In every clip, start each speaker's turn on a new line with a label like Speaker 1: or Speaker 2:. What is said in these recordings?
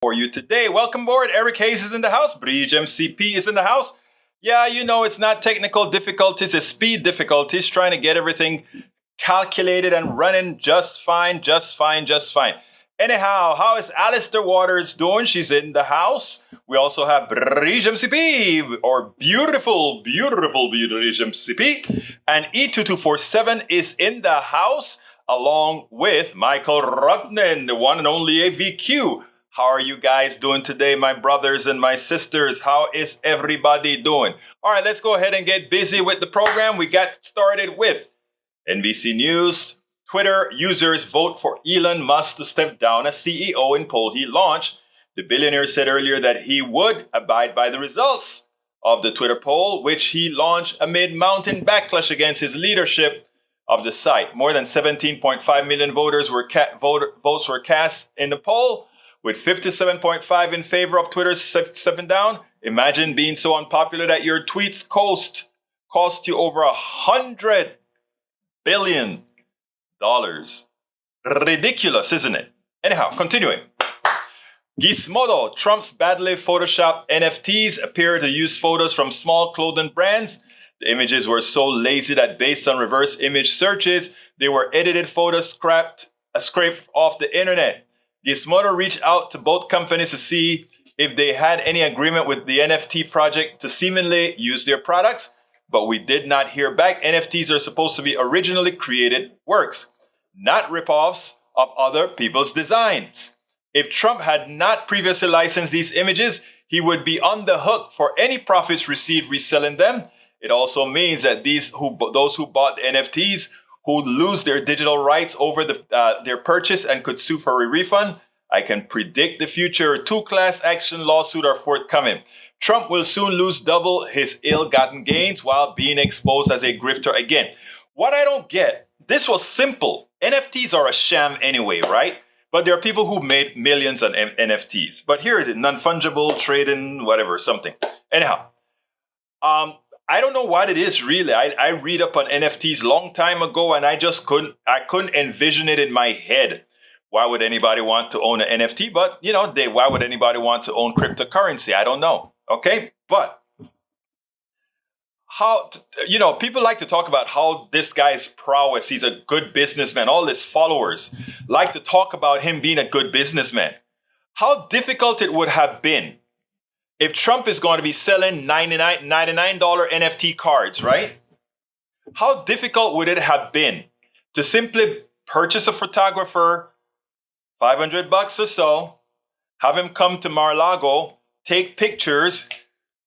Speaker 1: for you today. Welcome aboard. Eric Hayes is in the house. Bridge MCP is in the house. Yeah, you know, it's not technical difficulties, it's speed difficulties, trying to get everything calculated and running just fine. Anyhow, how is Alistair Waters doing? She's in the house. We also have Bridge MCP, or beautiful Bridge MCP. And E2247 is in the house, along with Michael Rudnan, the one and only AVQ. How are you guys doing today, my brothers and my sisters? How is everybody doing? All right, let's go ahead and get busy with the program. We got started with NBC News. Twitter users vote for Elon Musk to step down as CEO in poll he launched. The billionaire said earlier that he would abide by the results of the Twitter poll, which he launched amid mounting backlash against his leadership of the site. More than 17.5 million votes were cast in the poll, with 57.5 in favor of Twitter stepping down. Imagine being so unpopular that your tweets cost you over $100 billion. Ridiculous, isn't it? Anyhow, continuing. Gizmodo, Trump's badly photoshopped NFTs appear to use photos from small clothing brands. The images were so lazy that based on reverse image searches, they were edited photos scraped off the internet. Gizmodo reached out to both companies to see if they had any agreement with the NFT project to seemingly use their products, but we did not hear back. NFTs are supposed to be originally created works, not ripoffs of other people's designs. If Trump had not previously licensed these images, he would be on the hook for any profits received reselling them. It also means that those who bought the NFTs who lose their digital rights over their purchase and could sue for a refund. I can predict the future. 2 class action lawsuits are forthcoming. Trump will soon lose double his ill-gotten gains while being exposed as a grifter again. What I don't get, this was simple. NFTs are a sham anyway, right? But there are people who made millions on NFTs. But here is it, non-fungible, trading, whatever, something. Anyhow, I don't know what it is really. I read up on NFTs long time ago, and I couldn't envision it in my head. Why would anybody want to own an NFT? But, you know, why would anybody want to own cryptocurrency? I don't know. Okay. But people like to talk about how this guy's prowess, he's a good businessman. All his followers like to talk about him being a good businessman. How difficult it would have been if Trump is going to be selling $99 NFT cards, right? How difficult would it have been to simply purchase a photographer, $500 or so, have him come to Mar-a-Lago, take pictures,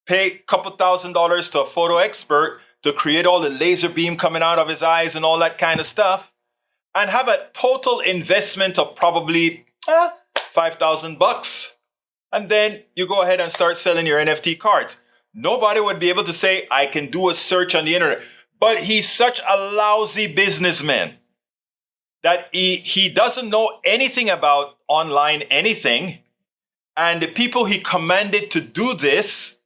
Speaker 1: pay a couple $1,000s to a photo expert to create all the laser beam coming out of his eyes and all that kind of stuff, and have a total investment of probably $5,000. And then you go ahead and start selling your NFT cards. Nobody would be able to say, I can do a search on the internet. But he's such a lousy businessman that he doesn't know anything about online anything. And the people he commanded to do this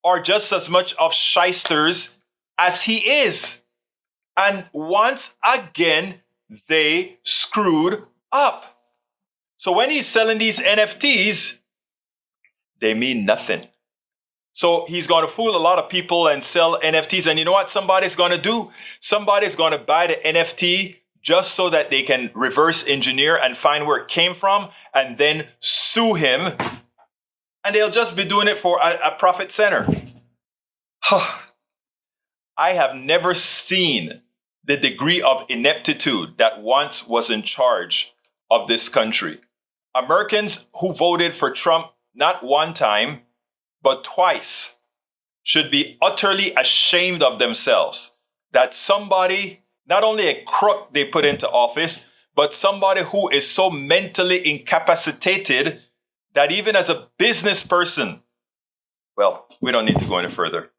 Speaker 1: are just as much of shysters as he is. And once again, they screwed up. So when he's selling these NFTs, they mean nothing. So he's going to fool a lot of people and sell NFTs. And you know what somebody's going to do? Somebody's going to buy the NFT just so that they can reverse engineer and find where it came from and then sue him. And they'll just be doing it for a profit center. I have never seen the degree of ineptitude that once was in charge of this country. Americans who voted for Trump not one time, but twice, should be utterly ashamed of themselves that somebody, not only a crook they put into office, but somebody who is so mentally incapacitated that even as a business person, well, we don't need to go any further.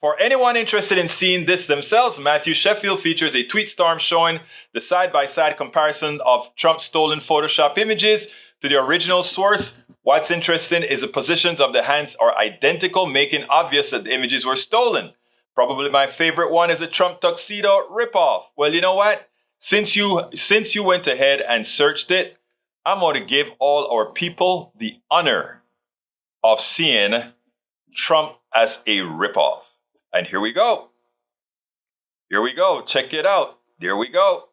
Speaker 1: For anyone interested in seeing this themselves, Matthew Sheffield features a tweet storm showing the side-by-side comparison of Trump's stolen Photoshop images to the original source. What's interesting is the positions of the hands are identical, making obvious that the images were stolen. Probably my favorite one is a Trump tuxedo ripoff. Well, you know what? Since you went ahead and searched it, I'm going to give all our people the honor of seeing Trump as a ripoff. And here we go. Here we go. Check it out. There we go.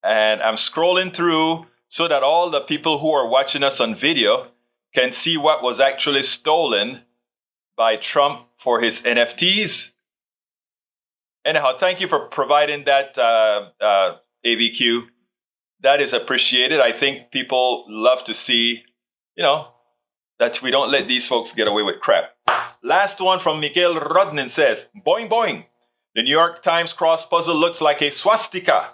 Speaker 1: And I'm scrolling through so that all the people who are watching us on video can see what was actually stolen by Trump for his NFTs. Anyhow, thank you for providing that, AVQ. That is appreciated. I think people love to see, that we don't let these folks get away with crap. Last one from Miguel Rodnin says, boing, boing. The New York Times cross puzzle looks like a swastika.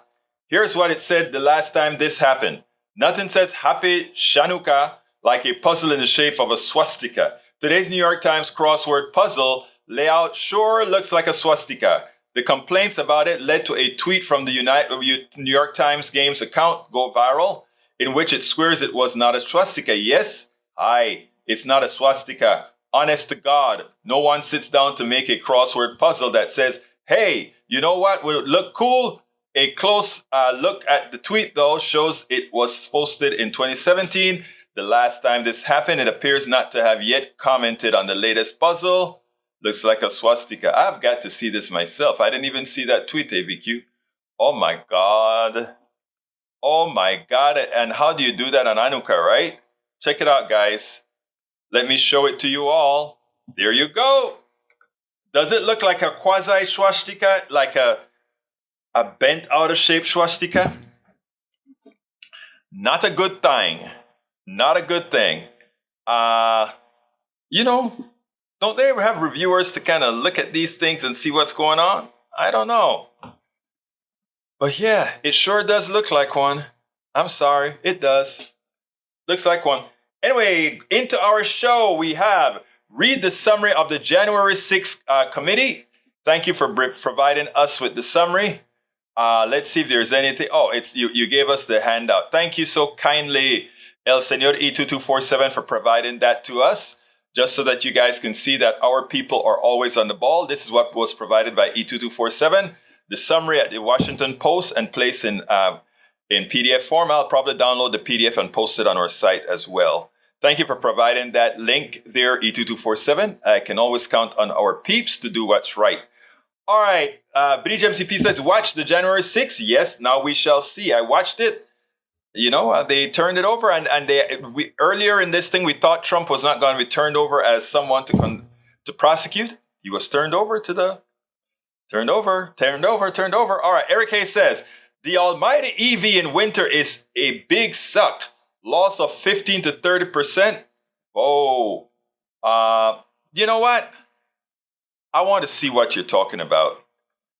Speaker 1: Here's what it said the last time this happened. Nothing says Happy Chanukah like a puzzle in the shape of a swastika. Today's New York Times crossword puzzle layout sure looks like a swastika. The complaints about it led to a tweet from the New York Times Games account go viral, in which it swears it was not a swastika. Yes, it's not a swastika. Honest to God, no one sits down to make a crossword puzzle that says, hey, you know what would look cool? A close look at the tweet, though, shows it was posted in 2017. The last time this happened, it appears not to have yet commented on the latest puzzle. Looks like a swastika. I've got to see this myself. I didn't even see that tweet, AVQ. Oh, my God. Oh, my God. And how do you do that on Hanukkah, right? Check it out, guys. Let me show it to you all. There you go. Does it look like a quasi-swastika, like a bent out of shape swastika? Not a good thing. Not a good thing. Don't they ever have reviewers to kind of look at these things and see what's going on? I don't know. But yeah, it sure does look like one. I'm sorry, it does. Looks like one. Anyway, into our show, we have read the summary of the January 6th committee. Thank you for providing us with the summary. Let's see if there's anything. Oh, it's you gave us the handout. Thank you so kindly, El Señor E2247, for providing that to us, just so that you guys can see that our people are always on the ball. This is what was provided by E2247, the summary at the Washington Post, and placed in PDF form. I'll probably download the PDF and post it on our site as well. Thank you for providing that link there, E2247. I can always count on our peeps to do what's right. All right, Bridge MCP says, watch the January 6th. Yes, now we shall see. I watched it. They turned it over, and we earlier in this thing, we thought Trump was not going to be turned over as someone to prosecute. He was turned over. All right, Eric Hayes says, the almighty EV in winter is a big suck. Loss of 15 to 30%. Oh, you know what? I want to see what you're talking about.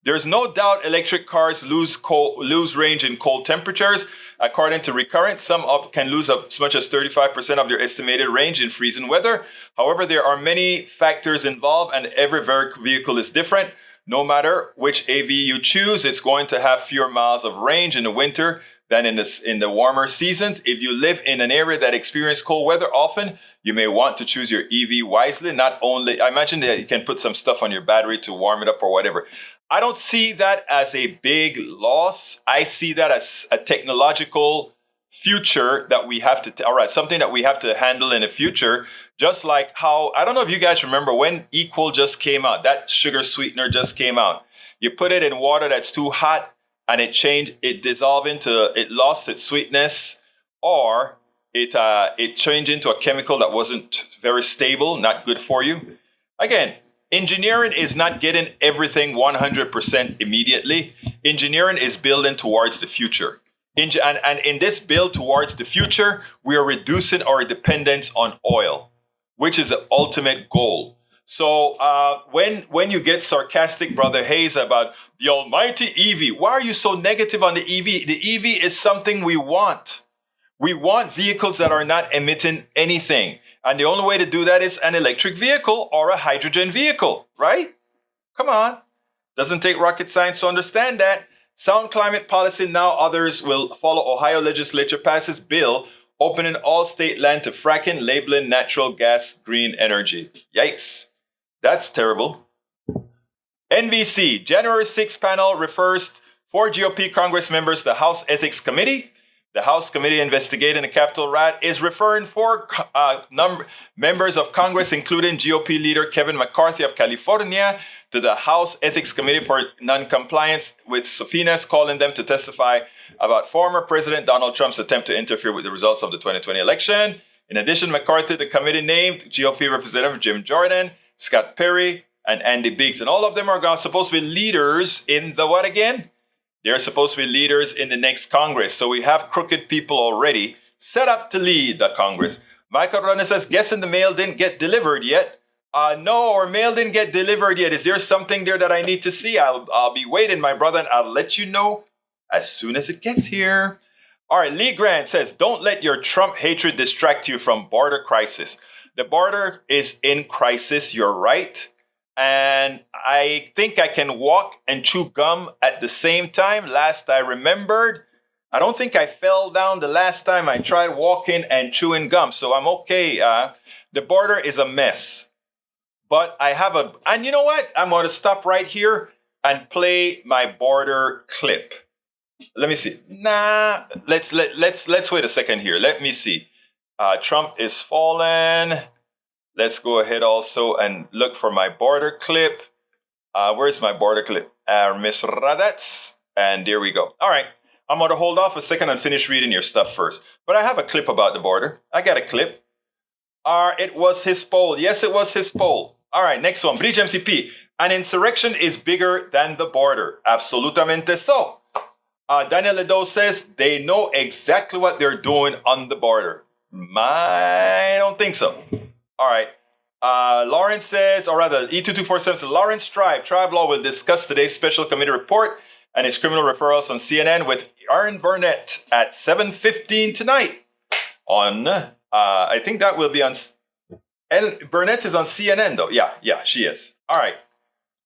Speaker 1: There's no doubt electric cars lose range in cold temperatures. According to Recurrent, some can lose as much as 35% of their estimated range in freezing weather. However, there are many factors involved, and every vehicle is different. No matter which AV you choose, it's going to have fewer miles of range in the winter than in the warmer seasons. If you live in an area that experiences cold weather often, you may want to choose your EV wisely. Not only, I imagine that you can put some stuff on your battery to warm it up or whatever. I don't see that as a big loss. I see that as a technological future that we have to, something that we have to handle in the future. Just like how, I don't know if you guys remember when Equal just came out, that sugar sweetener just came out. You put it in water that's too hot, and it lost its sweetness, or it changed into a chemical that wasn't very stable, not good for you. Again, engineering is not getting everything 100% immediately. Engineering is building towards the future. And in this build towards the future, we are reducing our dependence on oil, which is the ultimate goal. So when you get sarcastic, Brother Hayes, about the almighty EV, why are you so negative on the EV? The EV is something we want. We want vehicles that are not emitting anything. And the only way to do that is an electric vehicle or a hydrogen vehicle, right? Come on. Doesn't take rocket science to understand that. Sound climate policy, now others will follow. Ohio legislature passes bill opening all state land to fracking, labeling natural gas green energy. Yikes. That's terrible. NBC, January 6th panel refers 4 GOP Congress members to the House Ethics Committee. The House Committee investigating the Capitol riot is referring four members of Congress, including GOP leader Kevin McCarthy of California, to the House Ethics Committee for non-compliance with subpoenas, calling them to testify about former President Donald Trump's attempt to interfere with the results of the 2020 election. In addition, McCarthy, the committee named GOP Representative Jim Jordan, Scott Perry, and Andy Biggs. And all of them are supposed to be leaders in the what again? They're supposed to be leaders in the next Congress. So we have crooked people already set up to lead the Congress. Michael Rodney says, guessing the mail didn't get delivered yet. No, our mail didn't get delivered yet. Is there something there that I need to see? I'll be waiting, my brother, and I'll let you know as soon as it gets here. All right, Lee Grant says, don't let your Trump hatred distract you from border crisis. The border is in crisis, you're right. And I think I can walk and chew gum at the same time. Last I remembered, I don't think I fell down the last time I tried walking and chewing gum. So I'm okay. The border is a mess. But I have and you know what? I'm going to stop right here and play my border clip. Let me see. Let's wait a second here. Let me see. Trump is fallen. Let's go ahead also and look for my border clip. Where's my border clip? Miss Raddatz. And there we go. All right. I'm going to hold off a second and finish reading your stuff first. But I have a clip about the border. I got a clip. It was his poll. Yes, it was his poll. All right. Next one. Bridge MCP. An insurrection is bigger than the border. Absolutamente so. Daniel Ledo says they know exactly what they're doing on the border. I don't think so. All right. Lawrence says, or rather, E2247 says, Lawrence Tribe Law will discuss today's special committee report and his criminal referrals on CNN with Aaron Burnett at 7:15 tonight. I think that will be on. Burnett is on CNN though. Yeah, she is. All right.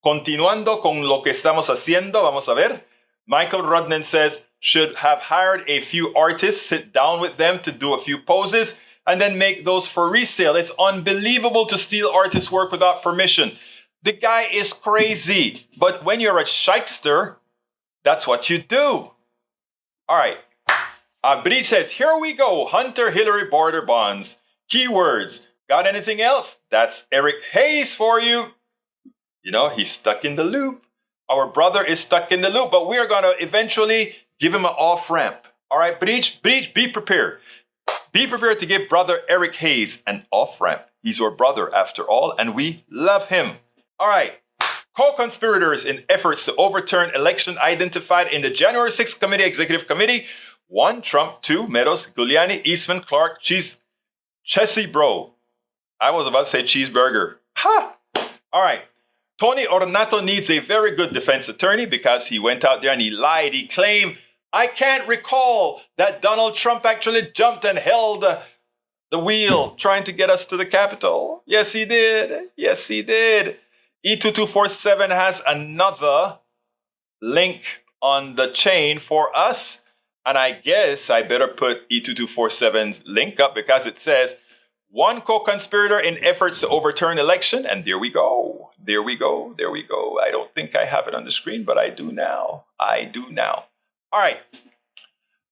Speaker 1: Continuando con lo que estamos haciendo, vamos a ver. Michael Rudnan says, should have hired a few artists, sit down with them to do a few poses, and then make those for resale. It's unbelievable to steal artist work without permission. The guy is crazy. But when you're a shyster, that's what you do. All right. Bridge says, here we go. Hunter Hillary border bonds. Keywords. Got anything else? That's Eric Hayes for you. You know, he's stuck in the loop. Our brother is stuck in the loop, but we are going to eventually give him an off-ramp. All right, Bridge, be prepared. Be prepared to give brother Eric Hayes an off-ramp. He's our brother after all, and we love him. All right. Co-conspirators in efforts to overturn election identified in the January 6th Committee, Executive Committee. 1, Trump. 2, Meadows, Giuliani, Eastman, Clark, Chessy Bro. I was about to say cheeseburger. Ha! All right. Tony Ornato needs a very good defense attorney because he went out there and he lied. He claimed, I can't recall that Donald Trump actually jumped and held the wheel trying to get us to the Capitol. Yes, he did. Yes, he did. E2247 has another link on the chain for us. And I guess I better put E2247's link up because it says, 1 co-conspirator in efforts to overturn election. And there we go. There we go. I don't think I have it on the screen, but I do now. All right.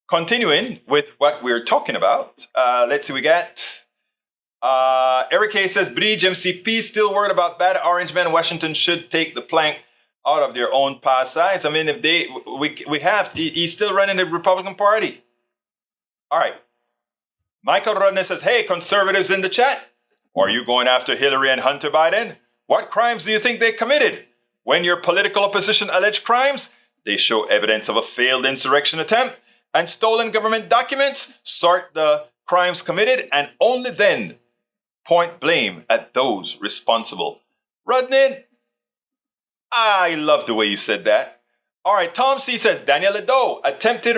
Speaker 1: Continuing with what we're talking about. Let's see, we got Eric Hayes says, Bridge MCP still worried about bad orange men. Washington should take the plank out of their own past sides. I mean, if he's still running the Republican Party. All right. Michael Rodney says, hey, conservatives in the chat, are you going after Hillary and Hunter Biden? What crimes do you think they committed? When your political opposition allege crimes, they show evidence of a failed insurrection attempt and stolen government documents, sort the crimes committed, and only then point blame at those responsible. Rodney, I love the way you said that. All right, Tom C. says, Daniel Ledo, attempted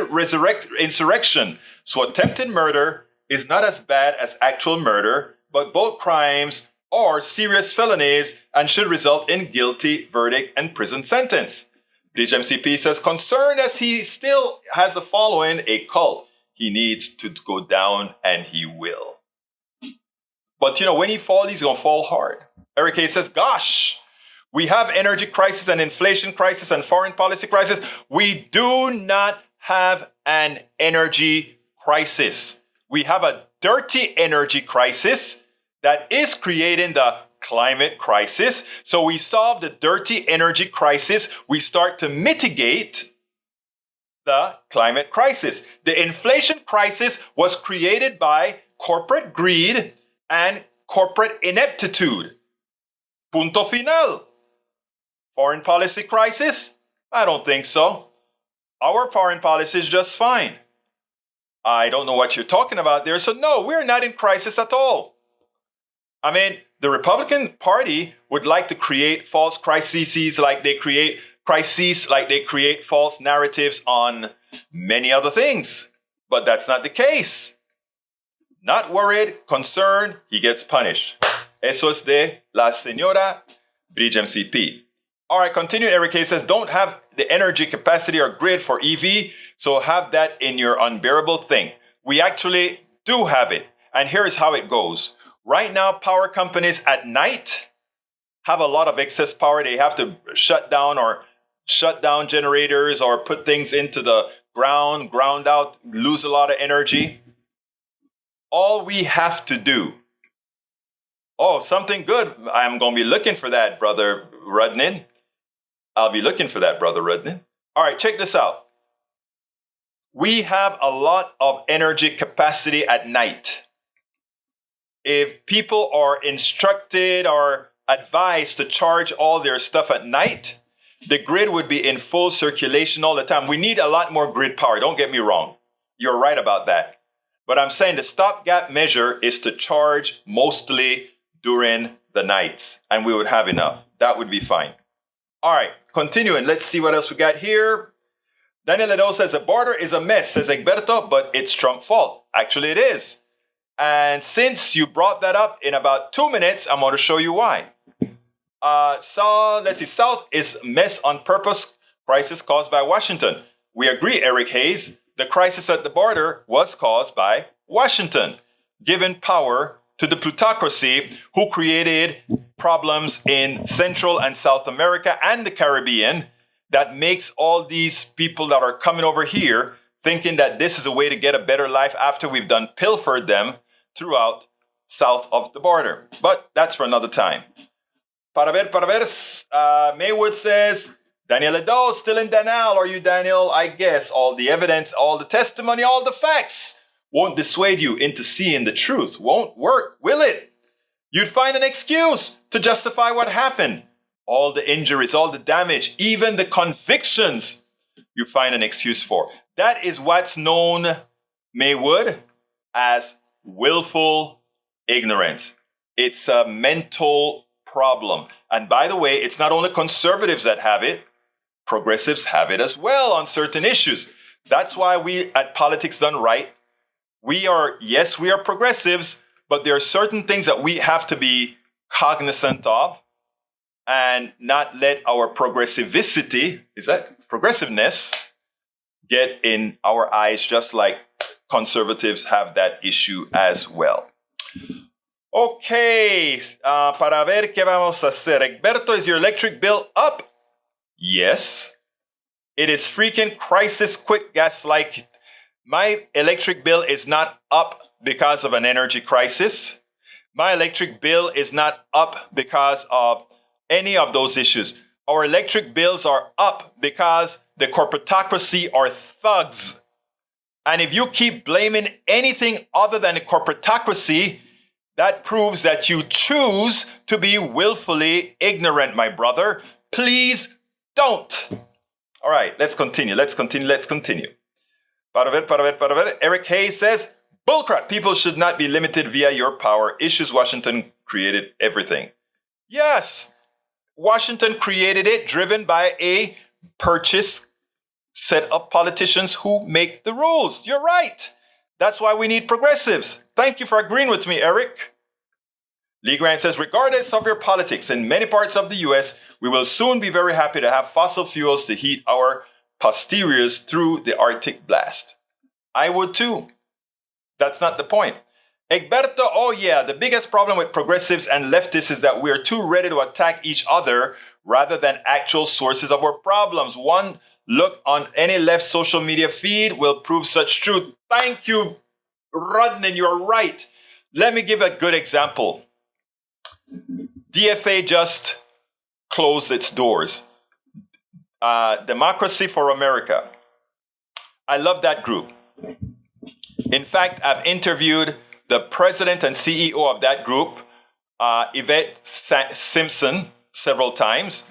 Speaker 1: insurrection. So attempted murder is not as bad as actual murder, but both crimes are serious felonies and should result in guilty verdict and prison sentence. Bridge MCP says, concerned as he still has a following, a cult, he needs to go down and he will. But you know, when he falls, he's going to fall hard. Eric Hayes says, gosh, we have energy crisis and inflation crisis and foreign policy crisis. We do not have an energy crisis. We have a dirty energy crisis that is creating the climate crisis. So we solve the dirty energy crisis. We start to mitigate the climate crisis. The inflation crisis was created by corporate greed and corporate ineptitude. Punto final. Foreign policy crisis? I don't think so. Our foreign policy is just fine. I don't know what you're talking about there. So no, we're not in crisis at all. I mean, the Republican Party would like to create false crises like they create false narratives on many other things. But that's not the case. Not worried, concerned, he gets punished. Eso es de la señora Bridge MCP. All right, continue. Eric K says, don't have the energy capacity or grid for EV, so have that in your unbearable thing. We actually do have it. And here's how it goes. Right now, power companies at night have a lot of excess power. They have to shut down generators or put things into the ground out, lose a lot of energy. All we have to do, something good. I'm going to be looking for that, Brother Rudnin. I'll be looking for that, Brother Rudnin. All right, check this out. We have a lot of energy capacity at night. If people are instructed or advised to charge all their stuff at night, the grid would be in full circulation all the time. We need a lot more grid power. Don't get me wrong. You're right about that. But I'm saying the stopgap measure is to charge mostly during the nights, and we would have enough. That would be fine. All right, continuing. Let's see what else we got here. Daniel Ledo says the border is a mess, says Egberto, but it's Trump's fault. Actually, it is. And since you brought that up, in about 2 minutes, I'm going to show you why. Let's see. South is mess on purpose. Crisis caused by Washington. We agree, Eric Hayes. The crisis at the border was caused by Washington, given power to the plutocracy who created problems in Central and South America and the Caribbean that makes all these people that are coming over here thinking that this is a way to get a better life after we've done pilfered them throughout south of the border. But that's for another time. Para ver, Maywood says, Daniel Edo still in denial. Are you, Daniel? I guess all the evidence, all the testimony, all the facts won't dissuade you into seeing the truth. Won't work, will it? You'd find an excuse to justify what happened. All the injuries, all the damage, even the convictions, you find an excuse for. That is what's known, Maywood, as willful ignorance. It's a mental problem. And by the way, it's not only conservatives that have it, progressives have it as well on certain issues. That's why we at Politics Done Right, we are progressives, but there are certain things that we have to be cognizant of and not let our progressiveness get in our eyes, just like conservatives have that issue as well. Okay, para ver qué vamos a hacer. Egberto, is your electric bill up? Yes. It is freaking crisis quick gaslight. My electric bill is not up because of an energy crisis. My electric bill is not up because of any of those issues. Our electric bills are up because the corporatocracy are thugs. And if you keep blaming anything other than the corporatocracy, that proves that you choose to be willfully ignorant, my brother. Please don't. All right, let's continue. Para ver. Eric Hayes says, bullcrap. People should not be limited via your power issues. Washington created everything. Yes, Washington created it, driven by a purchase set of politicians who make the rules. You're right. That's why we need progressives. Thank you for agreeing with me, Eric. Lee Grant says, regardless of your politics, in many parts of the U.S., we will soon be very happy to have fossil fuels to heat our posteriors through the Arctic blast. I would too. That's not the point. Egberto, the biggest problem with progressives and leftists is that we're too ready to attack each other rather than actual sources of our problems. One look on any left social media feed will prove such truth. Thank you, Rodnan, you're right. Let me give a good example. DFA just closed its doors. Democracy for America. I love that group. In fact, I've interviewed the president and CEO of that group, Yvette Simpson, several times.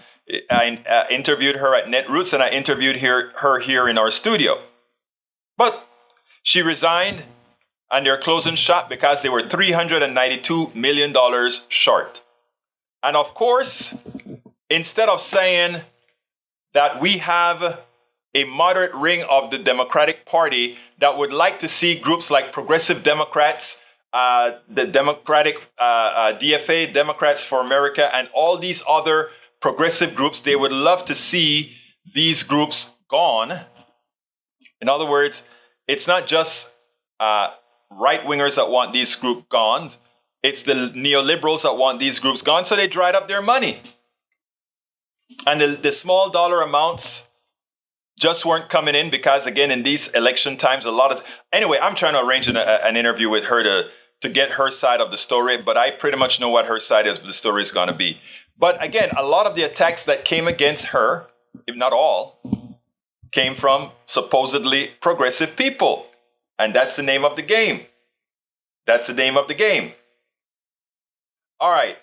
Speaker 1: I interviewed her at Netroots, and I interviewed her here in our studio. But she resigned, and they're closing shop because they were $392 million short. And of course, instead of saying that we have a moderate wing of the Democratic Party that would like to see groups like Progressive Democrats, the Democratic DFA, Democrats for America, and all these other progressive groups, they would love to see these groups gone. In other words, it's not just right-wingers that want these groups gone. It's the neoliberals that want these groups gone, so they dried up their money. And the small dollar amounts just weren't coming in because, again, in these election times, anyway, I'm trying to arrange an interview with her to get her side of the story, but I pretty much know what her side of the story is going to be. But again, a lot of the attacks that came against her, if not all, came from supposedly progressive people. And that's the name of the game. That's the name of the game. All right.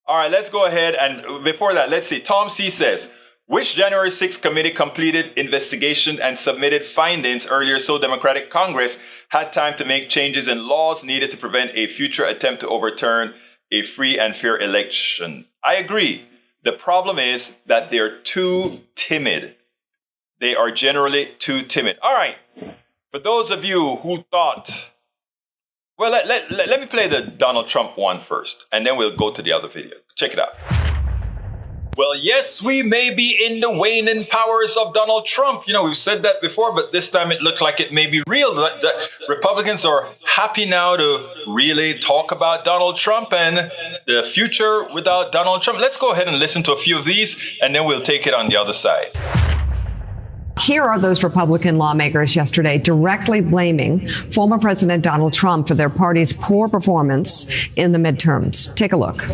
Speaker 1: All right, let's go ahead. And before that, let's see. Tom C. says, which January 6th committee completed investigation and submitted findings earlier so Democratic Congress had time to make changes in laws needed to prevent a future attempt to overturn a free and fair election? I agree. The problem is that they're too timid. They are generally too timid. All right. For those of you who thought, well, let me play the Donald Trump one first, and then we'll go to the other video. Check it out. Well, yes, we may be in the waning powers of Donald Trump. You know, we've said that before, but this time it looked like it may be real. The Republicans are happy now to really talk about Donald Trump and the future without Donald Trump. Let's go ahead and listen to a few of these, and then we'll take it on the other side.
Speaker 2: Here are those Republican lawmakers yesterday directly blaming former President Donald Trump for their party's poor performance in the midterms. Take a look.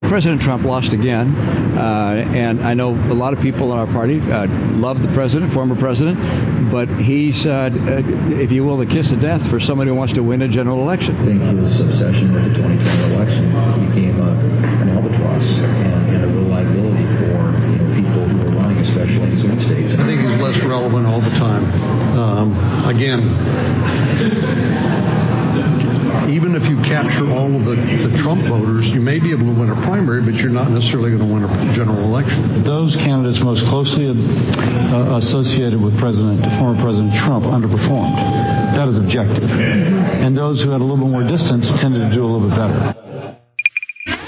Speaker 3: President Trump lost again, and I know a lot of people in our party love the president, former president, but he's, if you will, the kiss of death for somebody who wants to win a general election.
Speaker 4: I think his obsession with the 2020 election became an albatross and a real liability for people who are running, especially in swing states.
Speaker 5: I think he's less relevant all the time. Even if you capture all of the Trump voters, you may be able to win a primary, but you're not necessarily going to win a general election.
Speaker 6: Those candidates most closely associated with former President Trump underperformed. That is objective. And those who had a little bit more distance tended to do a little bit better.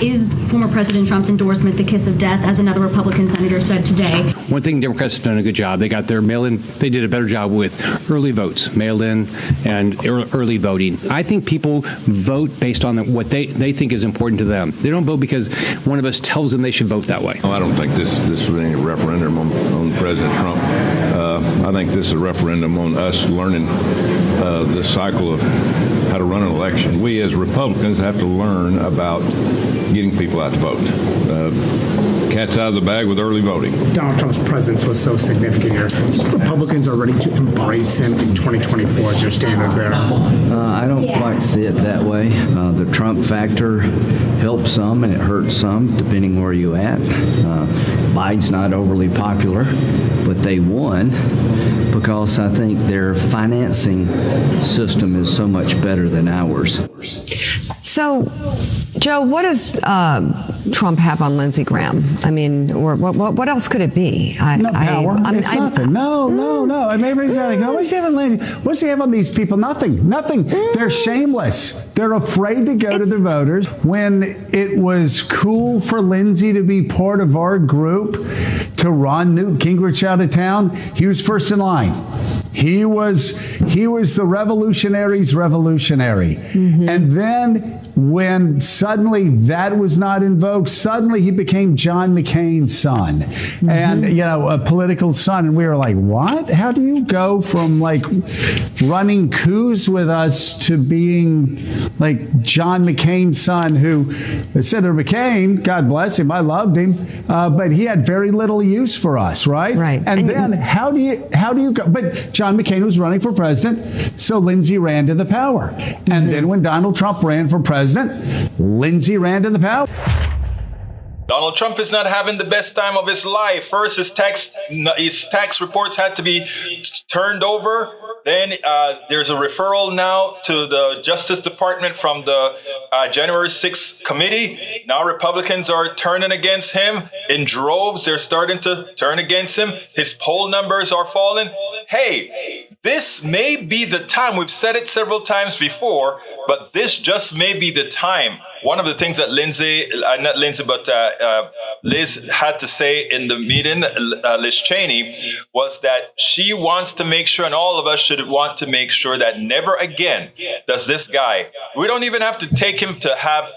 Speaker 7: Is former President Trump's endorsement the kiss of death, as another Republican senator said today?
Speaker 8: One thing Democrats have done a good job. They got their mail-in. They did a better job with early votes, mail-in and early voting. I think people vote based on what they think is important to them. They don't vote because one of us tells them they should vote that way.
Speaker 9: I don't think this was any referendum on President Trump. I think this is a referendum on us learning the cycle of how to run an election. We as Republicans have to learn about getting people out to vote. Cat's out of the bag with early voting.
Speaker 10: Donald Trump's presence was so significant here. Republicans are ready to embrace him in 2024 as your standard bearer.
Speaker 11: I don't quite see it that way. The Trump factor helps some and it hurts some, depending where you're at. Biden's not overly popular, but they won because I think their financing system is so much better than ours.
Speaker 2: So, Joe, what does Trump have on Lindsey Graham? I mean, or what else could it be?
Speaker 12: No power. It's nothing. No. I mean, everybody's like, oh, what's he have on Lindsey? What's he have on these people? Nothing. They're shameless. They're afraid to go to their voters. When it was cool for Lindsey to be part of our group, to run Newt Gingrich out of town, he was first in line. He was He was the revolutionary's revolutionary. And then when suddenly that was not invoked, suddenly he became John McCain's son. And, a political son. And we were like, what? How do you go from like running coups with us to being like John McCain's son, who Senator McCain, God bless him, I loved him, but he had very little use for us, right?
Speaker 2: Right.
Speaker 12: And then how do you go? But John McCain was running for president, so Lindsey ran to the power. And then when Donald Trump ran for president, Lindsey ran to the power.
Speaker 1: Donald Trump is not having the best time of his life. First, his tax reports had to be turned over. Then there's a referral now to the Justice Department from the January 6th committee. Now Republicans are turning against him in droves. They're starting to turn against him. His poll numbers are falling. Hey, this may be the time. We've said it several times before, but this just may be the time. One of the things that Liz had to say in the meeting, Liz Cheney, was that she wants to make sure, and all of us should want to make sure, that never again does this guy, we don't even have to take him to have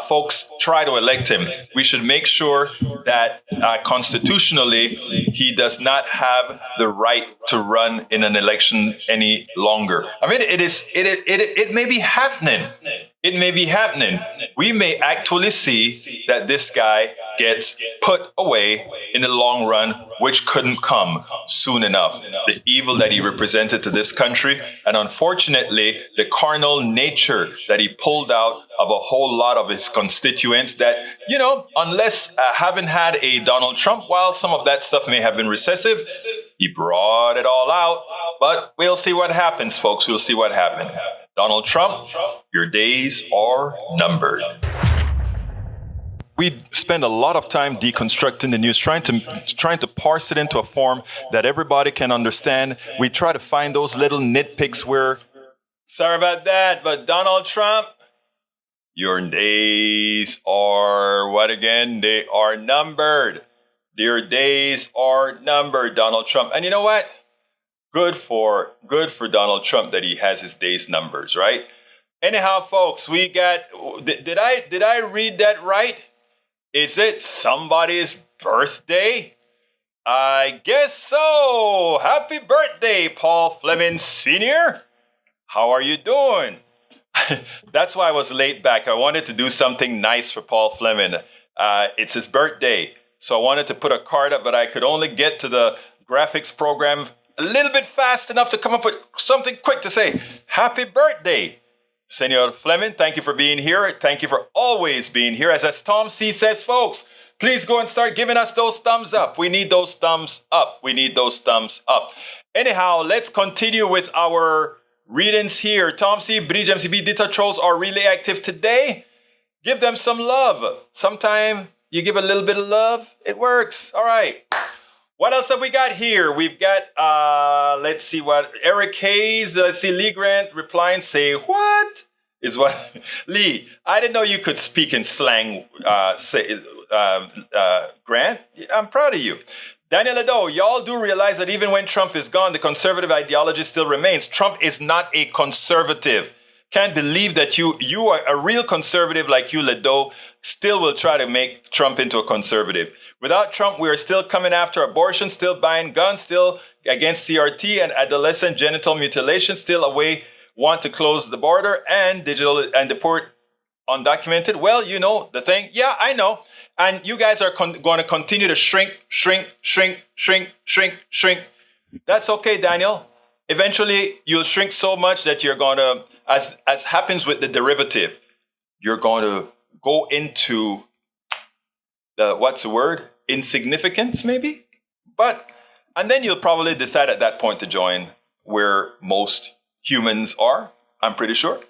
Speaker 1: folks try to elect him. We should make sure that constitutionally he does not have the right to run in an election any longer. I mean, it may be happening. It may be happening. We may actually see that this guy gets put away in the long run, which couldn't come soon enough. The evil that he represented to this country, and unfortunately, the carnal nature that he pulled out of a whole lot of his constituents that, unless haven't had a Donald Trump, while some of that stuff may have been recessive, he brought it all out. But we'll see what happens, folks. We'll see what happens. Donald Trump, your days are numbered. We spend a lot of time deconstructing the news, trying to parse it into a form that everybody can understand. We try to find those little nitpicks where, sorry about that, but Donald Trump, your days are what again? They are numbered. Your days are numbered, Donald Trump. And you know what? Good for Donald Trump that he has his days numbers, right? Anyhow, folks, we got, did I read that right? Is it somebody's birthday? I guess so. Happy birthday, Paul Fleming Sr. How are you doing? That's why I was late back. I wanted to do something nice for Paul Fleming. It's his birthday. So I wanted to put a card up, but I could only get to the graphics program a little bit fast enough to come up with something quick to say, happy birthday, Senor Fleming. Thank you for being here. Thank you for always being here. As Tom C. says, folks, please go and start giving us those thumbs up. We need those thumbs up. We need those thumbs up. Anyhow, let's continue with our readings here. Tom C., Bridge MCB, Dita Trolls are really active today. Give them some love. Sometime you give a little bit of love, it works. All right. What else have we got here? We've got, let's see what, Eric Hayes, let's see, Lee Grant replying, say, what? Is what, Lee, I didn't know you could speak in slang, Grant. I'm proud of you. Daniel Lado, y'all do realize that even when Trump is gone, the conservative ideology still remains. Trump is not a conservative. Can't believe that you are a real conservative like you, Lado, still will try to make Trump into a conservative. Without Trump, we are still coming after abortion, still buying guns, still against CRT and adolescent genital mutilation, still want to close the border and deport undocumented. Well, you know the thing. Yeah, I know. And you guys are going to continue to shrink. That's okay, Daniel. Eventually, you'll shrink so much that you're going to, as happens with the derivative, you're going to go into what's the word? Insignificance, maybe? And then you'll probably decide at that point to join where most humans are, I'm pretty sure.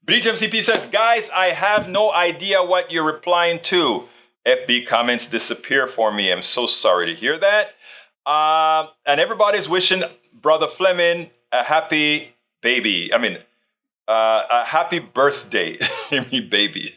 Speaker 1: Breach MCP says, guys, I have no idea what you're replying to. FB comments disappear for me. I'm so sorry to hear that. And everybody's wishing Brother Fleming a happy baby. A happy birthday, baby.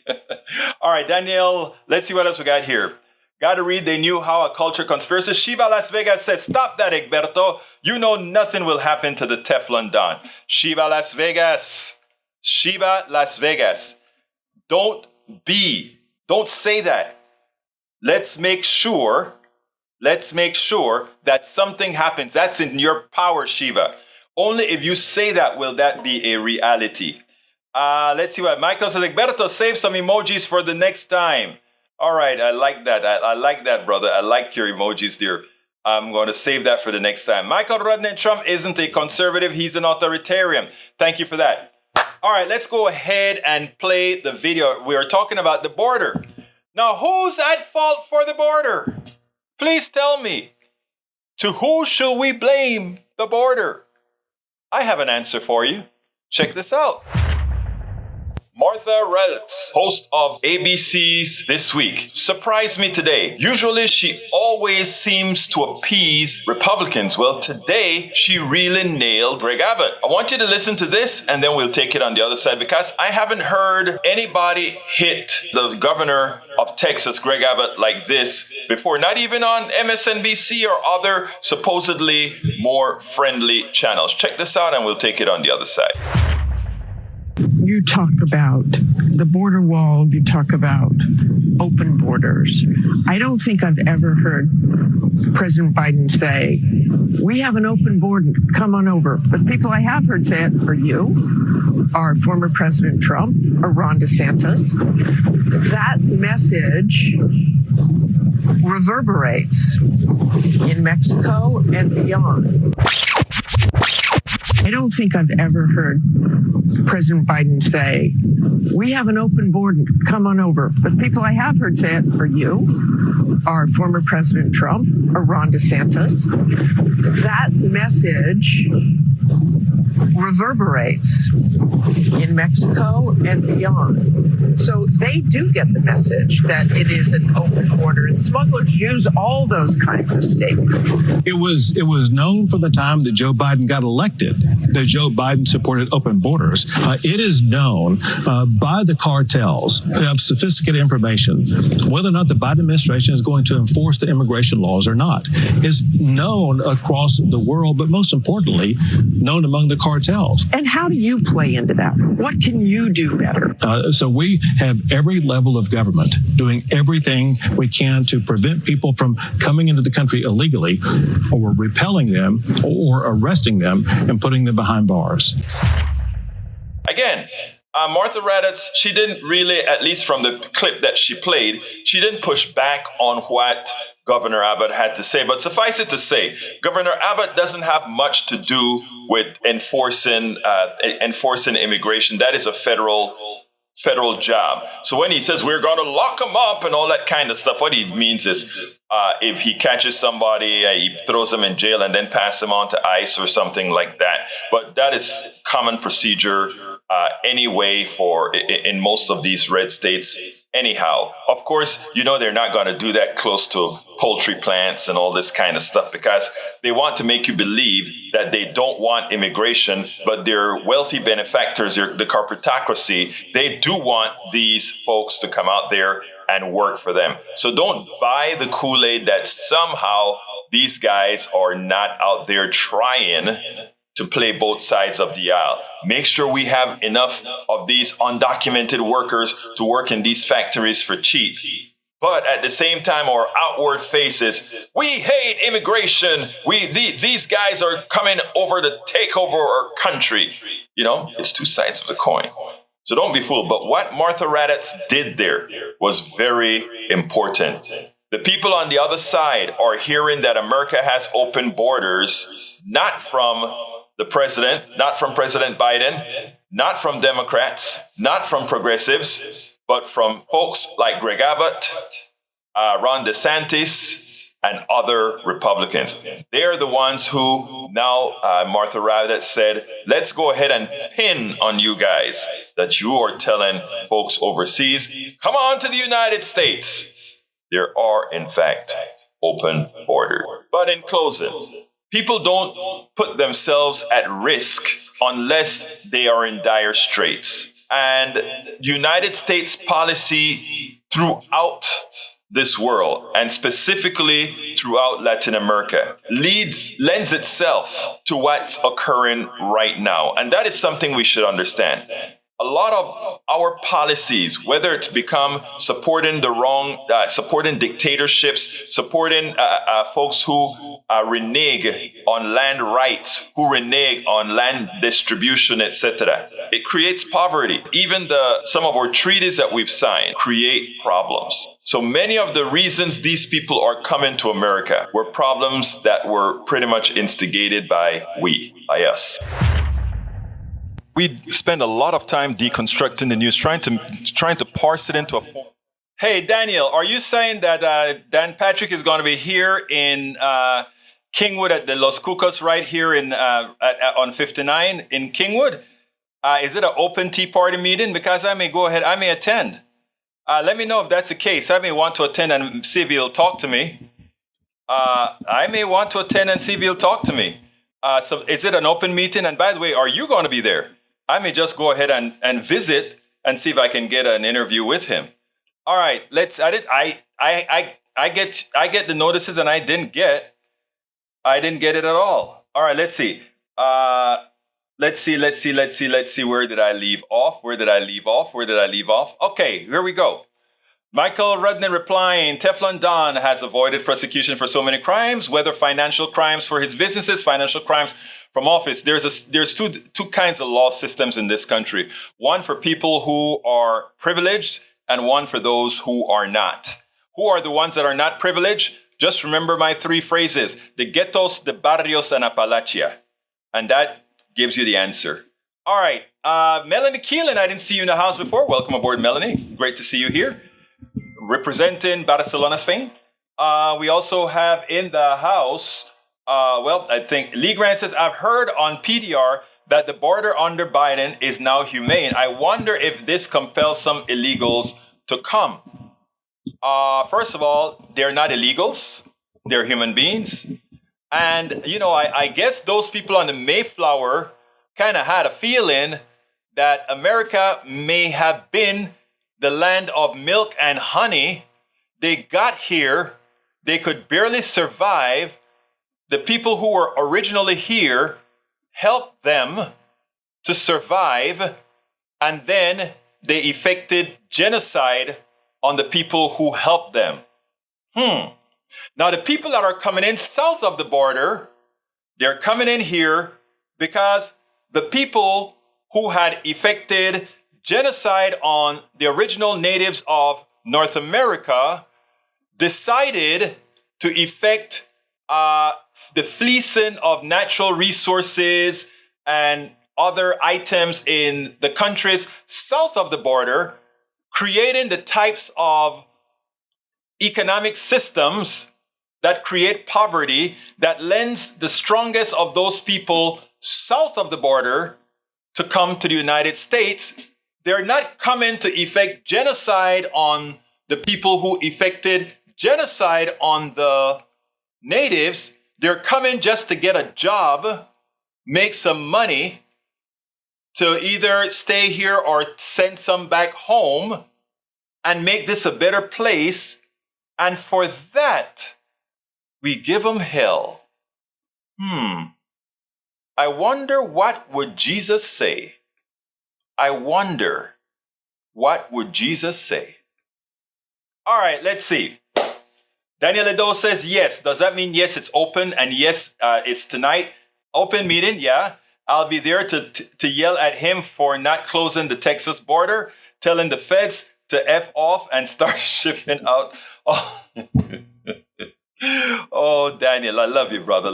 Speaker 1: All right, Danielle, let's see what else we got here. Gotta read, they knew how a culture conspiracy. Shiva Las Vegas says, stop that, Egberto. You know nothing will happen to the Teflon Don. Shiva Las Vegas. Shiva Las Vegas. Don't say that. Let's make sure that something happens. That's in your power, Shiva. Only if you say that will that be a reality. Let's see what Michael says. Egberto, save some emojis for the next time. All right, I like that. I like that, brother. I like your emojis, dear. I'm going to save that for the next time. Michael Rodney Trump isn't a conservative. He's an authoritarian. Thank you for that. All right, let's go ahead and play the video. We are talking about the border. Now, who's at fault for the border? Please tell me. To who shall we blame the border? I have an answer for you. Check this out. Martha Raddatz, host of ABC's This Week, surprised me today. Usually she always seems to appease Republicans. Well, today she really nailed Greg Abbott. I want you to listen to this and then we'll take it on the other side, because I haven't heard anybody hit the governor of Texas, Greg Abbott, like this before, not even on MSNBC or other supposedly more friendly channels. Check this out and we'll take it on the other side.
Speaker 13: You talk about the border wall, you talk about open borders. I don't think I've ever heard President Biden say, we have an open border, come on over. But people I have heard say it are you, are former President Trump, or Ron DeSantis. That message reverberates in Mexico and beyond. I don't think I've ever heard President Biden say, we have an open border, come on over. But people I have heard say it are you, are former President Trump, or Ron DeSantis. That message reverberates in Mexico and beyond. So they do get the message that it is an open border, and smugglers use all those kinds of statements.
Speaker 14: It was known from the time that Joe Biden got elected that Joe Biden supported open borders. It is known by the cartels who have sophisticated information whether or not the Biden administration is going to enforce the immigration laws or not. It's known across the world, but most importantly, known among the cartels.
Speaker 13: And how do you play into that? What can you do better?
Speaker 14: So we have every level of government doing everything we can to prevent people from coming into the country illegally, or repelling them, or arresting them and putting them behind bars.
Speaker 1: Again, Martha Raddatz, she didn't really, at least from the clip that she played, she didn't push back on what Governor Abbott had to say. But suffice it to say, Governor Abbott doesn't have much to do with enforcing immigration. That is a federal job. So when he says we're going to lock them up and all that kind of stuff, what he means is if he catches somebody, he throws them in jail and then pass them on to ICE or something like that. But that is common procedure anyway in most of these red states anyhow. Of course, they're not going to do that close to poultry plants and all this kind of stuff, because they want to make you believe that they don't want immigration, but their wealthy benefactors, the corporatocracy, they do want these folks to come out there and work for them. So don't buy the Kool-Aid that somehow these guys are not out there trying to play both sides of the aisle. Make sure we have enough of these undocumented workers to work in these factories for cheap. But at the same time, our outward faces, we hate immigration. These guys are coming over to take over our country. It's two sides of the coin. So don't be fooled. But what Martha Raddatz did there was very important. The people on the other side are hearing that America has open borders, not from the president, not from President Biden, not from Democrats, not from progressives, but from folks like Greg Abbott, Ron DeSantis, and other Republicans. They are the ones who now, Martha Raddatz said, let's go ahead and pin on you guys that you are telling folks overseas, come on to the United States. There are, in fact, open borders. But in closing, people don't put themselves at risk unless they are in dire straits. And United States policy throughout this world, and specifically throughout Latin America, lends itself to what's occurring right now. And that is something we should understand. A lot of our policies, whether it's become supporting the wrong, supporting dictatorships, supporting folks who renege on land rights, who renege on land distribution, etc., it creates poverty. Even some of our treaties that we've signed create problems. So many of the reasons these people are coming to America were problems that were pretty much instigated by us. We spend a lot of time deconstructing the news, trying to parse it into a form. Hey, Daniel, are you saying that Dan Patrick is going to be here in Kingwood at the Los Cucos right here on 59 in Kingwood? Is it an open Tea Party meeting? Because I may go ahead, I may attend. Let me know if that's the case. I may want to attend and see if he'll talk to me. I may want to attend and see if he'll talk to me. So is it an open meeting? And by the way, are you going to be there? I may just go ahead and visit and see if I can get an interview with him. All right, I get the notices and I didn't get it at all. All right, let's see. Let's see. Where did I leave off? Okay, here we go. Michael Rudnin replying, Teflon Don has avoided prosecution for so many crimes, whether financial crimes for his businesses, financial crimes from office. There's two kinds of law systems in this country. One for people who are privileged and one for those who are not. Who are the ones that are not privileged? Just remember my three phrases: the ghettos, the barrios, and Appalachia. And that gives you the answer. All right. Melanie Keelan, I didn't see you in the house before. Welcome aboard, Melanie. Great to see you here. Representing Barcelona, Spain. We also have in the house, I think Lee Grant says, I've heard on PDR that the border under Biden is now humane. I wonder if this compels some illegals to come. First of all, they're not illegals. They're human beings. And, I guess those people on the Mayflower kind of had a feeling that America may have been the land of milk and honey. They got here. They could barely survive. The people who were originally here helped them to survive. And then they effected genocide on the people who helped them. Now, the people that are coming in south of the border, they're coming in here because the people who had effected genocide on the original natives of North America decided to effect the fleecing of natural resources and other items in the countries south of the border, creating the types of economic systems that create poverty, that lends the strongest of those people south of the border to come to the United States. They're not coming to effect genocide on the people who effected genocide on the natives. They're coming just to get a job, make some money, to either stay here or send some back home and make this a better place. And for that, we give them hell. I wonder what would Jesus say? I wonder what would Jesus say? All right, let's see. Daniel Edo says yes. Does that mean yes, it's open? And yes, it's tonight. Open meeting, yeah. I'll be there to yell at him for not closing the Texas border, telling the feds to F off and start shipping out. Oh, Daniel, I love you, brother.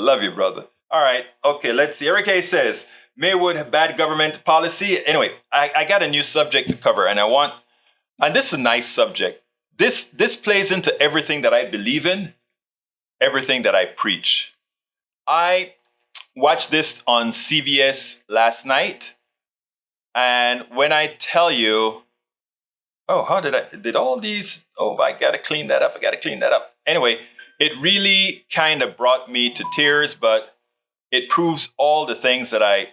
Speaker 1: All right. Okay, let's see. Eric A says, Maywood, bad government policy. Anyway, I got a new subject to cover, and this is a nice subject. This plays into everything that I believe in, everything that I preach. I watched this on CBS last night, and when I tell you, I gotta clean that up. Anyway, it really kind of brought me to tears, but it proves all the things that I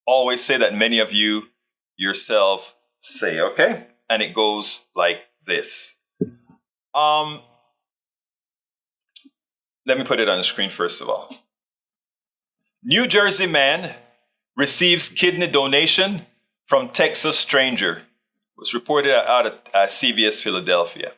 Speaker 1: always say that many of you yourself say, okay? And it goes like this. Let me put it on the screen first of all. New Jersey man receives kidney donation from Texas stranger. It was reported out at CBS Philadelphia.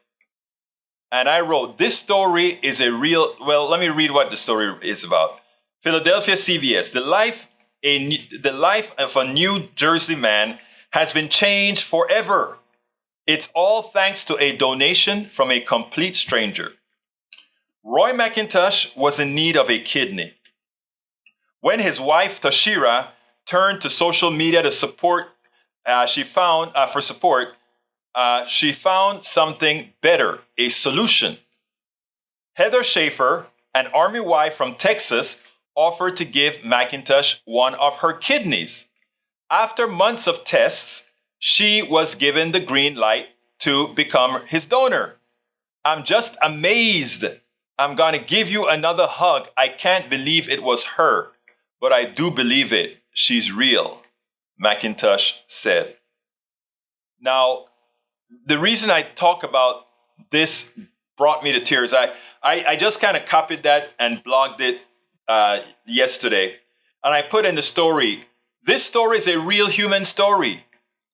Speaker 1: And I wrote, this story is a real, well, let me read what the story is about. Philadelphia CBS, the life of a New Jersey man has been changed forever. It's all thanks to a donation from a complete stranger. Roy McIntosh was in need of a kidney. When his wife, Tashira, turned to social media to support, she found something better, a solution. Heather Schaefer, an Army wife from Texas, offered to give McIntosh one of her kidneys. After months of tests, she was given the green light to become his donor. I'm just amazed. I'm going to give you another hug. I can't believe it was her, but I do believe it. She's real, McIntosh said. Now, the reason I talk about this brought me to tears. I just kind of copied that and blogged it yesterday. And I put in the story, this story is a real human story.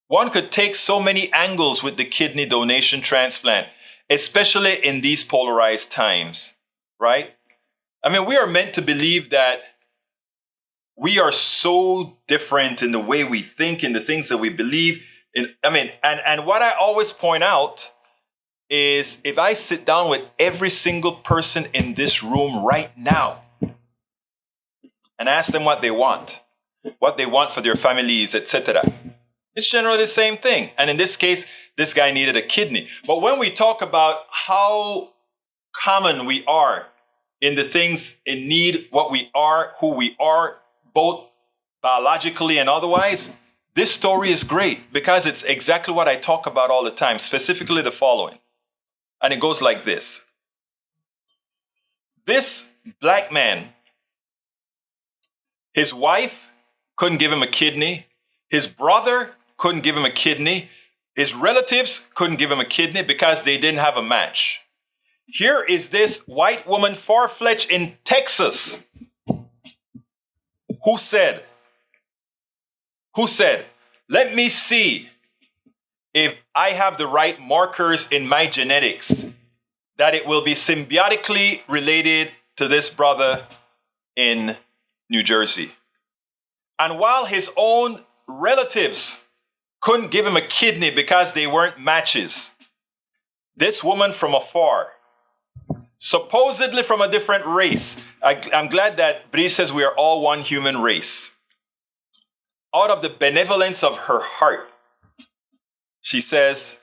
Speaker 1: One could take so many angles with the kidney donation transplant, especially in these polarized times, right? I mean, we are meant to believe that we are so different in the way we think, in the things that we believe in. I mean, and what I always point out is if I sit down with every single person in this room right now and ask them what they want for their families, etc., it's generally the same thing. And in this case, this guy needed a kidney. But when we talk about how common we are in the things in need, what we are, who we are, both biologically and otherwise, this story is great because it's exactly what I talk about all the time, specifically the following. And it goes like this. This black man, his wife couldn't give him a kidney. His brother couldn't give him a kidney. His relatives couldn't give him a kidney because they didn't have a match. Here is this white woman, far-fetched in Texas, who said, let me see if I have the right markers in my genetics, that it will be symbiotically related to this brother in New Jersey. And while his own relatives couldn't give him a kidney because they weren't matches, this woman from afar, supposedly from a different race, I'm glad that Bree says we are all one human race. Out of the benevolence of her heart, she says,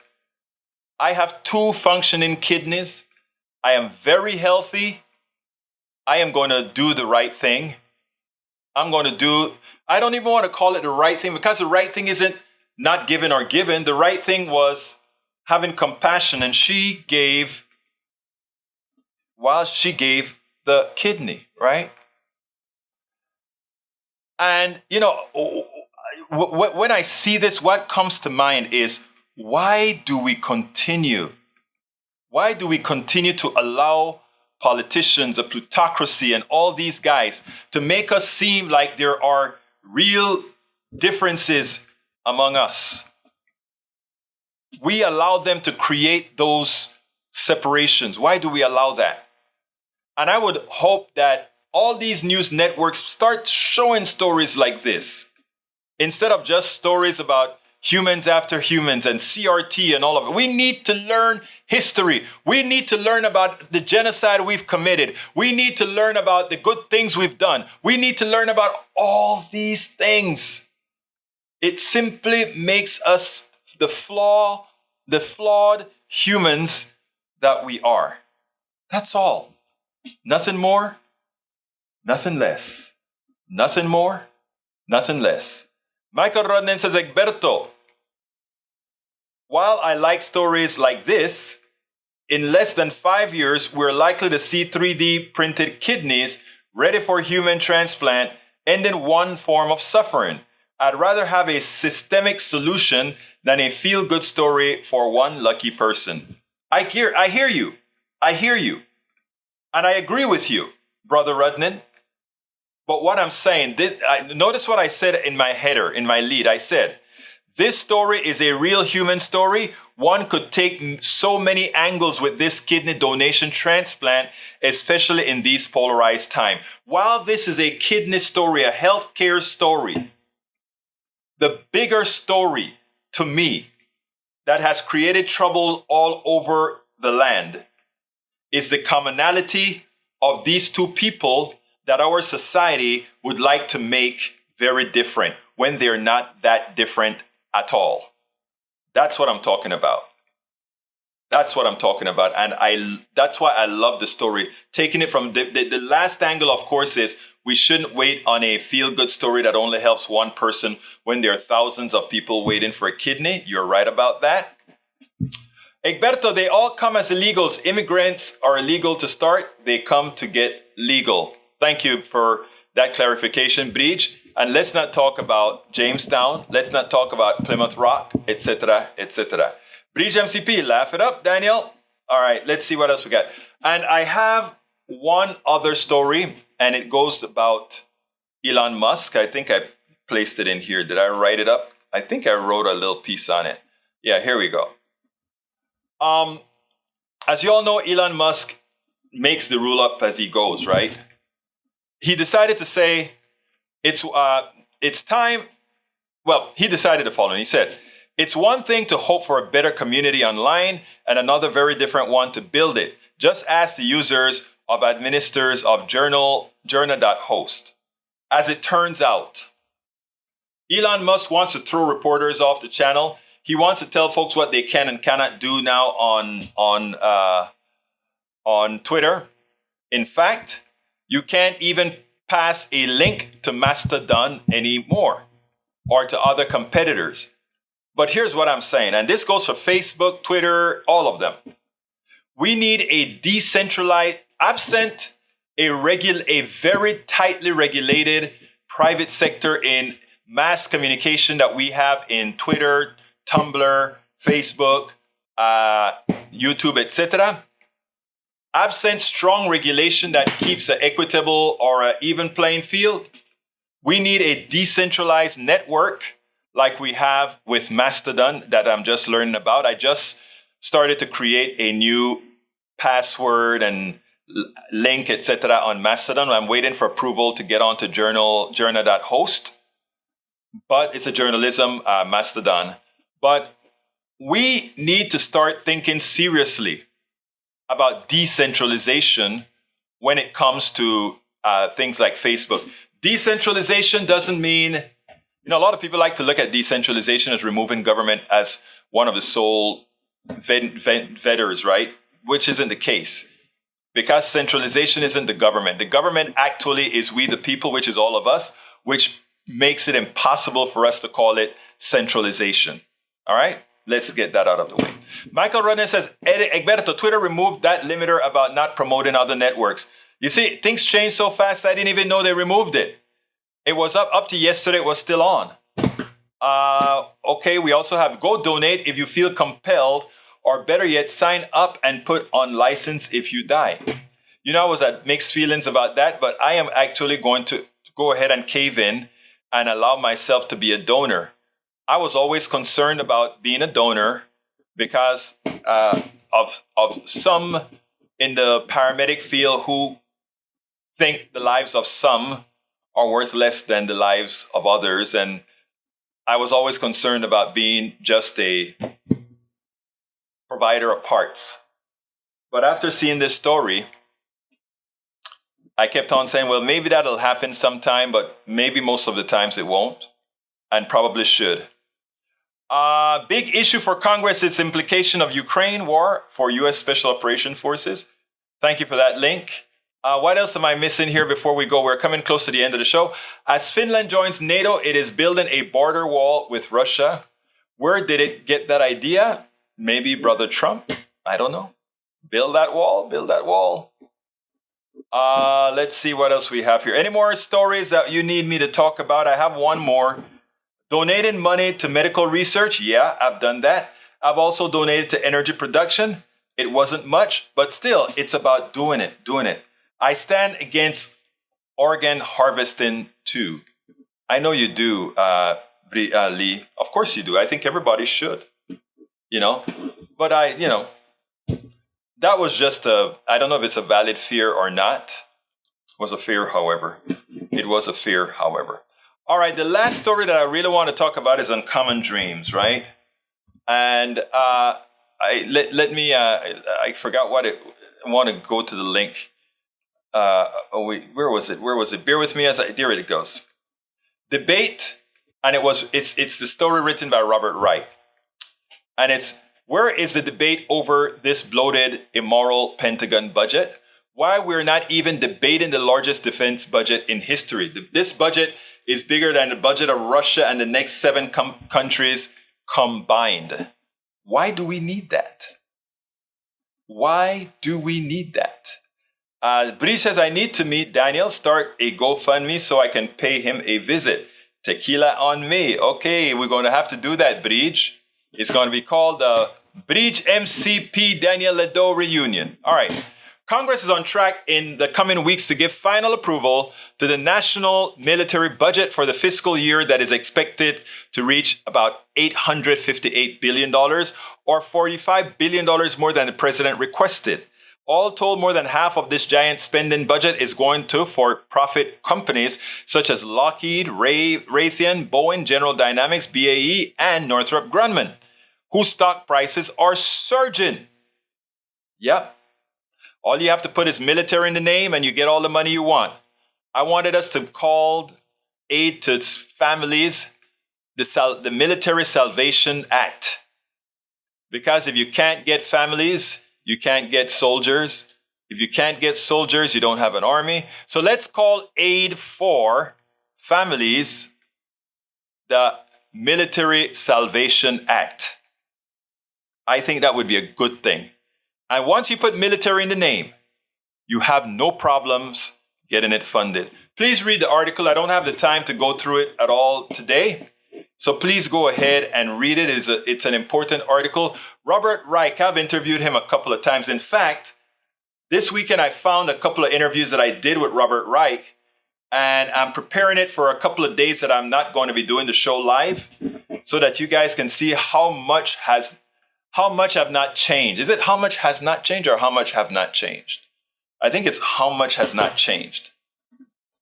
Speaker 1: I have 2 functioning kidneys. I am very healthy. I am going to do the right thing. I don't even want to call it the right thing because the right thing isn't not given or given. The right thing was having compassion. And she gave the kidney, right? And, you know, when I see this, what comes to mind is, why do we continue to allow politicians, a plutocracy, and all these guys to make us seem like there are real differences among us? We allow them to create those separations. Why do we allow that? And I would hope that all these news networks start showing stories like this, instead of just stories about humans after humans and CRT and all of it. We need to learn history. We need to learn about the genocide we've committed. We need to learn about the good things we've done. We need to learn about all these things. It simply makes us the flawed humans that we are. That's all. Nothing more, nothing less. Nothing more, nothing less. Michael Rodden says, Egberto, while I like stories like this, in less than 5 years, we're likely to see 3D printed kidneys ready for human transplant, ending one form of suffering. I'd rather have a systemic solution than a feel-good story for one lucky person. I hear you. And I agree with you, Brother Rudnan. But what I'm saying, notice what I said in my header, in my lead. I said, this story is a real human story. One could take so many angles with this kidney donation transplant, especially in these polarized times. While this is a kidney story, a healthcare story, the bigger story to me that has created trouble all over the land is the commonality of these two people that our society would like to make very different when they're not that different at all. That's what I'm talking about. That's what I'm talking about. And that's why I love the story. Taking it from the last angle, of course, is we shouldn't wait on a feel-good story that only helps one person when there are thousands of people waiting for a kidney. You're right about that. Egberto, they all come as illegals. Immigrants are illegal to start. They come to get legal. Thank you for that clarification, Bridge. And let's not talk about Jamestown. Let's not talk about Plymouth Rock, etc., etc. Bridge MCP, laugh it up, Daniel. All right, let's see what else we got. And I have one other story, and it goes about Elon Musk. I think I placed it in here. Did I write it up? I think I wrote a little piece on it. Yeah, here we go. As you all know, Elon Musk makes the rule up as he goes, right? He decided to say it's time. Well, he decided the following. He said, it's one thing to hope for a better community online and another very different one to build it. Just ask the users of administrators of journal.host. As it turns out, Elon Musk wants to throw reporters off the channel. He wants to tell folks what they can and cannot do now on Twitter. In fact, you can't even pass a link to Mastodon anymore or to other competitors. But here's what I'm saying, and this goes for Facebook, Twitter, all of them. We need a decentralized, absent a very tightly regulated private sector in mass communication that we have in Twitter, Tumblr, Facebook, YouTube, etc. Absent strong regulation that keeps an equitable or an even playing field, we need a decentralized network like we have with Mastodon that I'm just learning about. I just started to create a new password and link, etc. on Mastodon. I'm waiting for approval to get onto journal.host, but it's a journalism Mastodon. But we need to start thinking seriously about decentralization when it comes to things like Facebook. Decentralization doesn't mean, a lot of people like to look at decentralization as removing government as one of the sole vendors, right? Which isn't the case. Because centralization isn't the government. The government actually is we the people, which is all of us, which makes it impossible for us to call it centralization. All right? Let's get that out of the way. Michael Rodney says, Egberto, Twitter removed that limiter about not promoting other networks. You see, things change so fast, I didn't even know they removed it. It was up to yesterday, it was still on. Okay, we also have go donate if you feel compelled, or better yet, sign up and put on license if you die. I was at mixed feelings about that, but I am actually going to go ahead and cave in and allow myself to be a donor. I was always concerned about being a donor because of some in the paramedic field who think the lives of some are worth less than the lives of others. And I was always concerned about being just a provider of parts. But after seeing this story, I kept on saying, well, maybe that'll happen sometime, but maybe most of the times it won't, and probably should. Big issue for Congress, its implication of Ukraine war for U.S. Special Operation Forces. Thank you for that link. What else am I missing here before we go? We're coming close to the end of the show. As Finland joins NATO, it is building a border wall with Russia. Where did it get that idea? Maybe Brother Trump? I don't know. Build that wall, build that wall. Let's see what else we have here. Any more stories that you need me to talk about? I have one more. Donating money to medical research. Yeah, I've done that. I've also donated to energy production. It wasn't much, but still, it's about doing it. I stand against organ harvesting too. I know you do, Lee. Of course you do. I think everybody should, But that was just I don't know if it's a valid fear or not. It was a fear, however. All right, the last story that I really want to talk about is Uncommon Dreams, right? And I forgot what I want to go to the link. Where was it? Bear with me there it goes. Debate, and it's the story written by Robert Wright. And it's, where is the debate over this bloated, immoral Pentagon budget? Why we're not even debating the largest defense budget in history. This budget is bigger than the budget of Russia and the next 7 countries combined. Why do we need that? Bree says, I need to meet Daniel. Start a GoFundMe so I can pay him a visit. Tequila on me. Okay, we're going to have to do that, Breege. It's going to be called the Breege MCP Daniel Ledo Reunion. All right. Congress is on track in the coming weeks to give final approval to the national military budget for the fiscal year that is expected to reach about $858 billion, or $45 billion more than the president requested. All told, more than half of this giant spending budget is going to for-profit companies such as Lockheed, Raytheon, Boeing, General Dynamics, BAE, and Northrop Grumman, whose stock prices are surging. Yep. All you have to put is military in the name and you get all the money you want. I wanted us to call aid to families the Military Salvation Act. Because if you can't get families, you can't get soldiers. If you can't get soldiers, you don't have an army. So let's call aid for families the Military Salvation Act. I think that would be a good thing. And once you put military in the name, you have no problems getting it funded. Please read the article. I don't have the time to go through it at all today. So please go ahead and read it. It's an important article. Robert Reich, I've interviewed him a couple of times. In fact, this weekend I found a couple of interviews that I did with Robert Reich, and I'm preparing it for a couple of days that I'm not going to be doing the show live, so that you guys can see how much have not changed. Is it how much has not changed or how much have not changed? I think it's how much has not changed.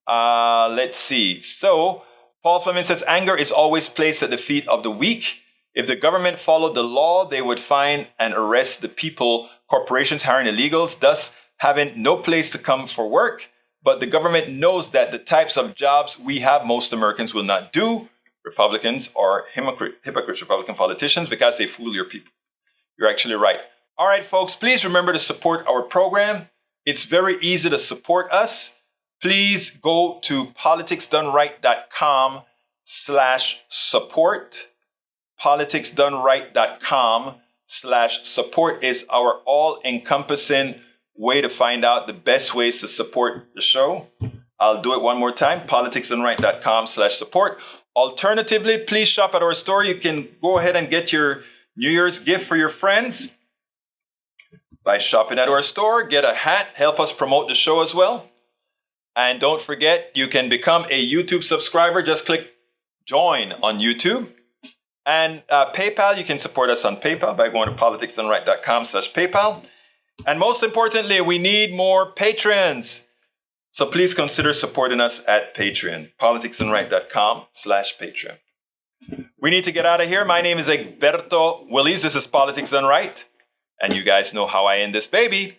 Speaker 1: Let's see. So Paul Fleming says, anger is always placed at the feet of the weak. If the government followed the law, they would find and arrest the people, corporations hiring illegals, thus having no place to come for work. But the government knows that the types of jobs we have, most Americans will not do. Republicans are hypocrites, Republican politicians, because they fool your people. You're actually right. All right, folks, please remember to support our program. It's very easy to support us. Please go to politicsdoneright.com/support. Politicsdoneright.com/support is our all-encompassing way to find out the best ways to support the show. I'll do it one more time, politicsdoneright.com/support. Alternatively, please shop at our store. You can go ahead and get your New Year's gift for your friends by shopping at our store. Get a hat, help us promote the show as well. And don't forget, you can become a YouTube subscriber. Just click join on YouTube. And PayPal, you can support us on PayPal by going to politicsdoneright.com/PayPal. And most importantly, we need more patrons. So please consider supporting us at Patreon, politicsdoneright.com/Patreon. We need to get out of here. My name is Egberto Willies. This is Politics Done Right. And you guys know how I end this baby.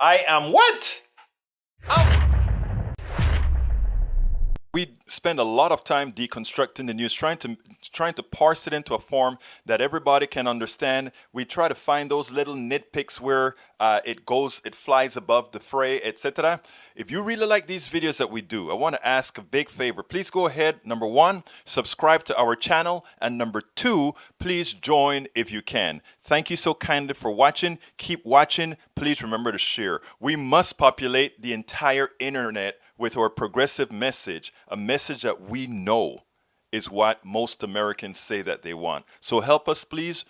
Speaker 1: I am what? We spend a lot of time deconstructing the news, trying to parse it into a form that everybody can understand. We try to find those little nitpicks where it flies above the fray, etc. If you really like these videos that we do, I want to ask a big favor. Please go ahead. Number 1, subscribe to our channel. And number 2, please join if you can. Thank you so kindly for watching. Keep watching. Please remember to share. We must populate the entire internet with our progressive message, a message that we know is what most Americans say that they want. So help us, please.